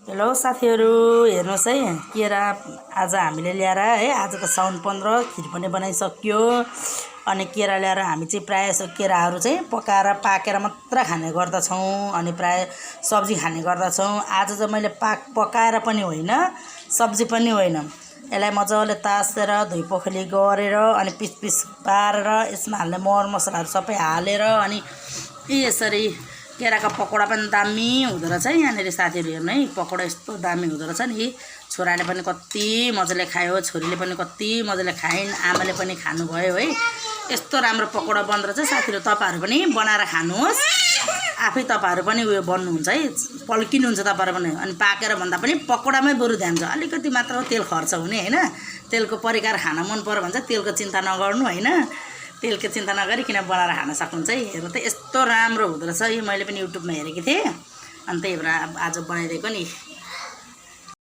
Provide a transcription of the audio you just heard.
Hello साथीहरू, हेर्नुहोस् है, केरा आज हामीले ल्याएर है, आज त साउन 15 खिर पनि बनाइसक्यो। अनि केरा ल्याएर हामी चाहिँ प्रायः जसो केराहरू चाहिँ पकाएर पाकेर मात्र खाने गर्दछौँ अनि प्रायः सब्जी खाने गर्दछौँ। आज चाहिँ मैले पकाएर पनि होइन, सब्जी पनि होइन, यसलाई मजाले तासेर धोइपोखली गरेर अनि पिस पारेर यसमा हाल्ने मरमसलाहरू सबै हालेर अनि यसरी केराका पकौडा पनि दामी हुँदो रहेछ। यहाँनिर साथीहरू हेर्नु है, पकौडा यस्तो दामी हुँदो रहेछ नि। छोराले पनि कति मजाले खायो, छोरीले पनि कति मजाले खाइन्, आमाले पनि खानुभयो है। यस्तो राम्रो पकौडा बन्दो रहेछ साथीहरू, तपाईँहरू पनि बनाएर खानुहोस्। आफै तपाईँहरू पनि उयो बन्नुहुन्छ है, पल्किनुहुन्छ तपाईँहरू पनि। अनि पाकेर भन्दा पनि पकौडामै बरु ध्यान छ, अलिकति मात्र तेल खर्च हुने होइन। तेलको परिकार खान मन पर्यो भन्छ, तेलको चिन्ता नगर्नु होइन, तेलको चिन्ता नगरिकन बनाएर खान सक्नुहुन्छ है। हेर्नु त यस्तो राम्रो हुँदो रहेछ। यो मैले पनि युट्युबमा हेरेको थिएँ अनि त्यही भएर आज बनाइदिएको नि।